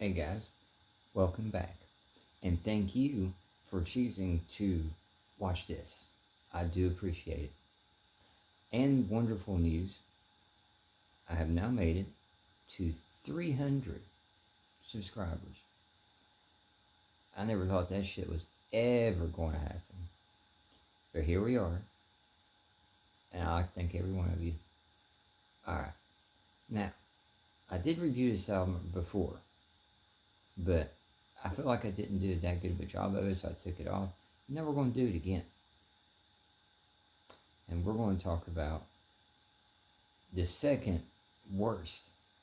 Hey guys, welcome back. And thank you for choosing to watch this. I do appreciate it. And wonderful news, I have now made it to 300 subscribers. I never thought that shit was ever going to happen. But here we are. And I thank every one of you. Alright. Now, I did review this album before, but I feel like I didn't do that good of a job of it, so I took it off. Now we're going to do it again. And we're going to talk about the second worst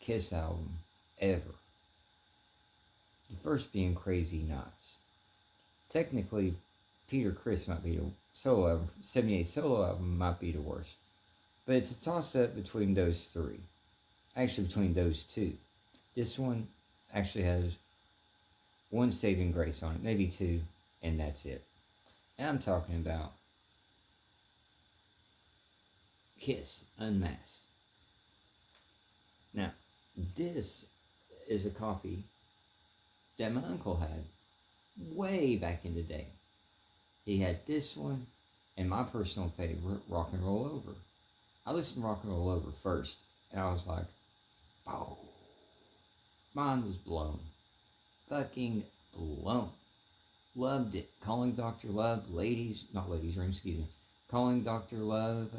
Kiss album ever. The first being Crazy Nights. Technically, Peter Criss might be the solo album, 78 solo album might be the worst. But it's a toss up between those three. Actually, between those two. This one actually has one saving grace on it, maybe two, and that's it. And I'm talking about Kiss Unmasked. Now, this is a copy that my uncle had way back in the day. He had this one and my personal favorite, Rock and Roll Over. I listened to Rock and Roll Over first, and I was like, oh, mine was blown. Fucking blown. Loved it. Calling Dr. Love, not Ladies Room, excuse me. Calling Dr. Love,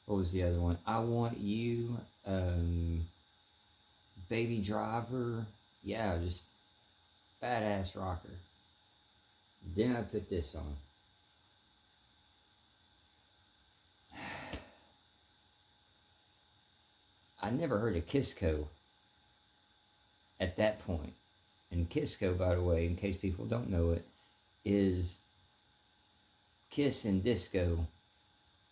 what was the other one? I Want You, Baby Driver. Yeah, just badass rocker. Then I put this on. I never heard of Kisco at that point. And Kisco, by the way, in case people don't know it, is Kiss and Disco.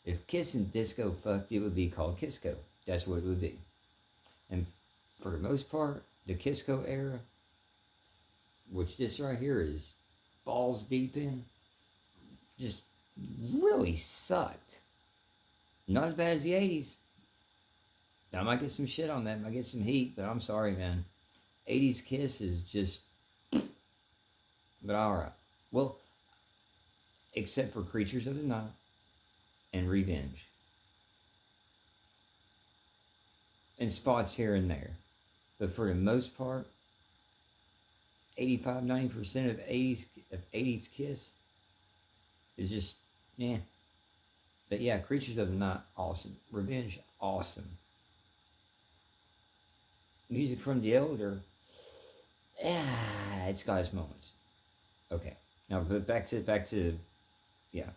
If Kiss and Disco fucked, it would be called Kisco. That's what it would be. And for the most part, the Kisco era, which this right here is balls deep in, just really sucked. Not as bad as the 80s. I might get some shit on that, I might get some heat, but I'm sorry, man. 80s Kiss is just, but alright. Well, except for Creatures of the Night and Revenge. And spots here and there. But for the most part, 85-90% of 80s Kiss is just, yeah. But yeah, Creatures of the Night, awesome. Revenge, awesome. Music from the Elder, it's got its moments. Okay, now but back to, yeah,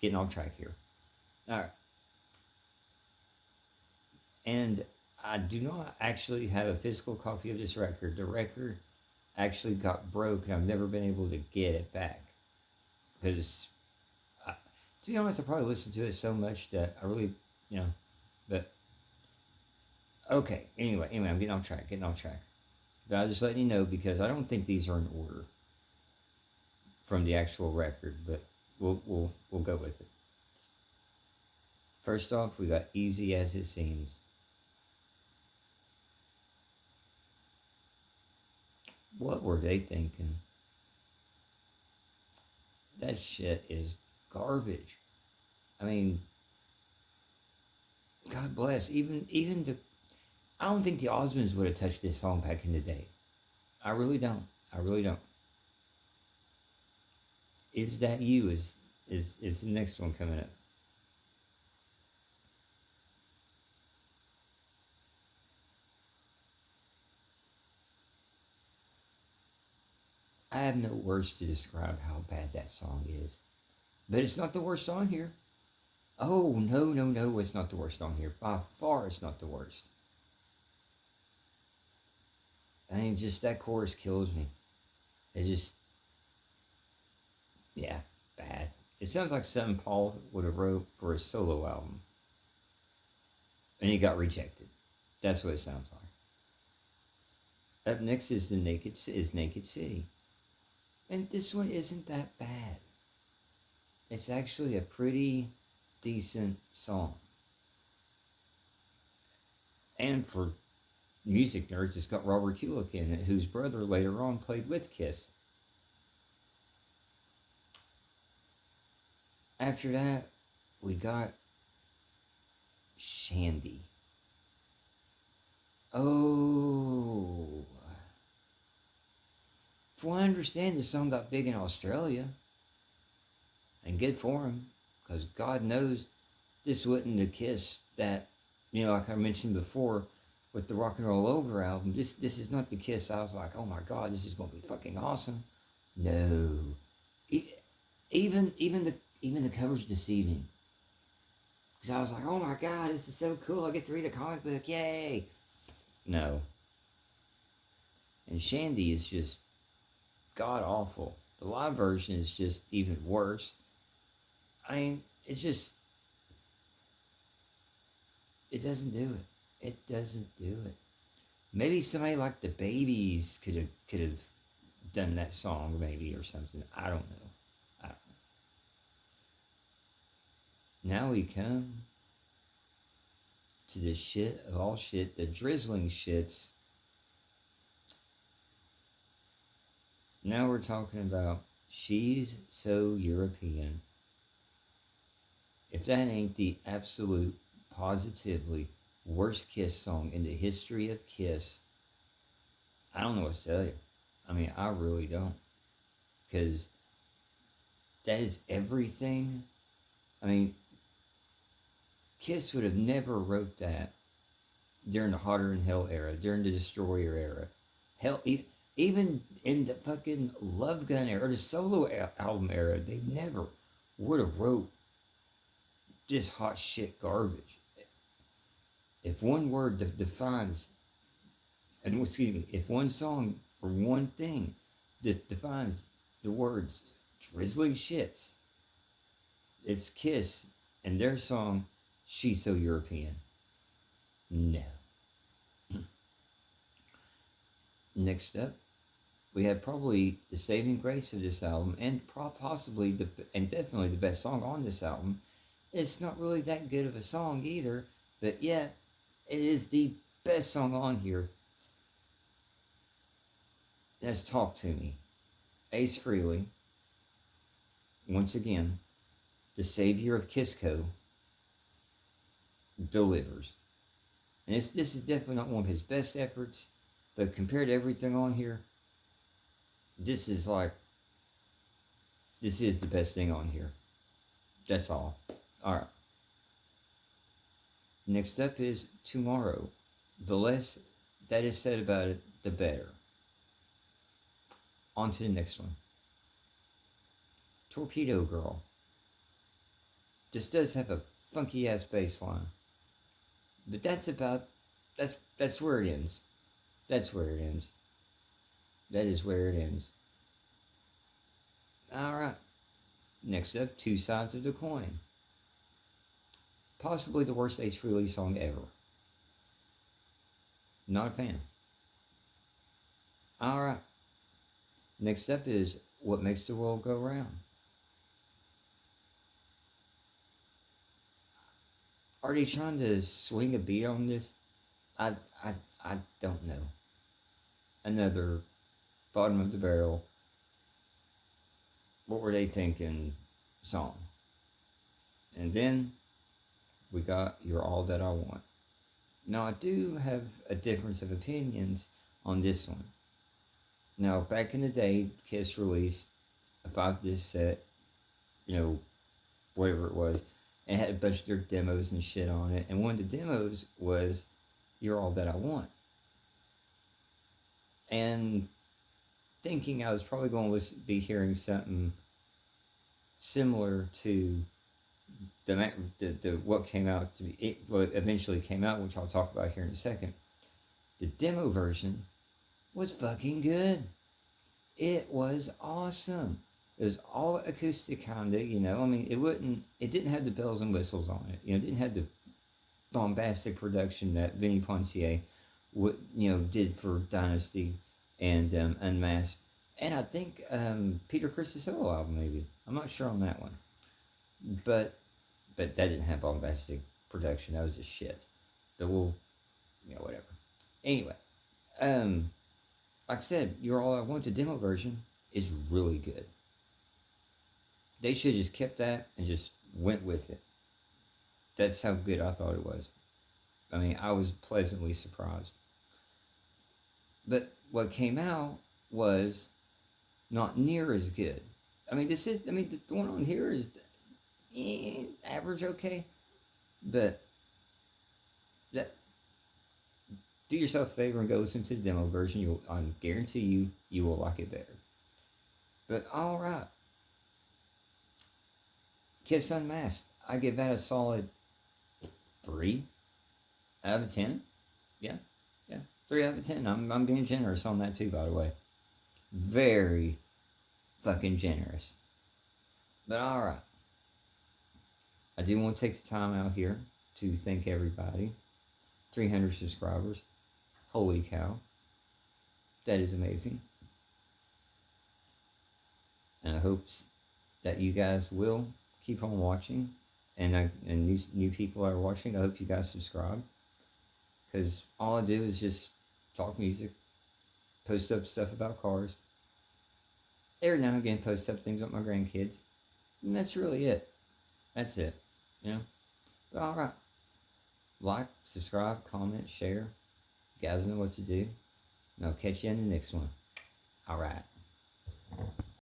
getting off track here. All right, and I do not actually have a physical copy of this record. The record actually got broke, and I've never been able to get it back because, to be honest, I probably listened to it so much that I really, but okay. Anyway, I'm getting off track. But I'll just let you know because I don't think these are in order from the actual record, but we'll go with it. First off, we got Easy as It Seems. What were they thinking? That shit is garbage. I mean, God bless. Even the, I don't think the Osmonds would have touched this song back in the day. I really don't. Is That You is the next one coming up. I have no words to describe how bad that song is. But it's not the worst on here. Oh, no, it's not the worst on here. By far, it's not the worst. I mean, just that chorus kills me. It just, yeah, bad. It sounds like something Paul would have wrote for a solo album. And he got rejected. That's what it sounds like. Up next is Naked City. And this one isn't that bad. It's actually a pretty decent song. And for music nerds, it's got Robert Kulick in it, whose brother later on played with Kiss. After that, we got Shandy. Oh, from what I understand, the song got big in Australia, and good for him, because God knows this wasn't the Kiss that, like I mentioned before, with the Rock and Roll Over album. This is not the Kiss. I was like, oh my God, this is gonna be fucking awesome. No, even the cover's deceiving. Because I was like, oh my God, this is so cool. I get to read a comic book, yay! No. And Shandy is just god awful. The live version is just even worse. I mean, it doesn't do it. It doesn't do it. Maybe somebody like the Babies could have done that song, maybe, or something. I don't know. I don't know. Now we come to the shit of all shit, the drizzling shits. Now we're talking about She's So European. If that ain't the absolute, positively worst Kiss song in the history of Kiss, I don't know what to tell you. I mean, I really don't. Because that is everything. I mean, Kiss would have never wrote that during the Hotter Than Hell era, during the Destroyer era. Hell, even in the fucking Love Gun era, the solo album era, they never would have wrote this hot shit garbage. If one word defines, and excuse me, if one song or one thing that defines the words drizzling shits, it's Kiss and their song, She's So European. No. Next up, we have probably the saving grace of this album, and possibly and definitely the best song on this album. It's not really that good of a song either, but yeah, it is the best song on here. That's Talk To Me. Ace Frehley, once again, the savior of Kissco, delivers. And this is definitely not one of his best efforts, but compared to everything on here, this is the best thing on here. That's all. Alright. Next up is Tomorrow. The less that is said about it, the better. On to the next one. Torpedo Girl. This does have a funky ass bass line. But that's where it ends. That's where it ends. That is where it ends. Alright. Next up, Two Sides of the Coin. Possibly the worst Ace Frehley song ever. Not a fan. Alright. Next up is What Makes the World Go Round. Are they trying to swing a beat on this? I don't know. Another bottom of the barrel. What were they thinking song? And then we got You're All That I Want. Now I do have a difference of opinions on this one. Now back in the day, Kiss released a 5-disc set, whatever it was, and had a bunch of their demos and shit on it. And one of the demos was You're All That I Want. And thinking I was probably going to be hearing something similar to the what came out to be, what eventually came out, which I'll talk about here in a second. The demo version was fucking good. It was awesome. It was all acoustic kinda, I mean, it didn't have the bells and whistles on it. It didn't have the bombastic production that Vinnie Poncier did for Dynasty and Unmasked. And I think Peter Criss' solo album, maybe. I'm not sure on that one. But that didn't have bombastic production. That was just shit. But whatever. Anyway, like I said, You're All I Want, the demo version is really good. They should have just kept that and just went with it. That's how good I thought it was. I mean, I was pleasantly surprised. But what came out was not near as good. The one on here is average, okay, but that do yourself a favor and go listen to the demo version. I guarantee you will like it better. But all right, Kiss Unmasked. I give that a solid 3 out of 10. Yeah, yeah, 3 out of 10. I'm being generous on that too, by the way. Very fucking generous. But all right, I do want to take the time out here to thank everybody. 300 subscribers. Holy cow. That is amazing. And I hope that you guys will keep on watching. And new people are watching, I hope you guys subscribe. Because all I do is just talk music, post up stuff about cars. Every now and again, post up things about my grandkids. And that's really it. That's it. You know? But alright. Like, subscribe, comment, share. You guys know what to do. And I'll catch you in the next one. Alright.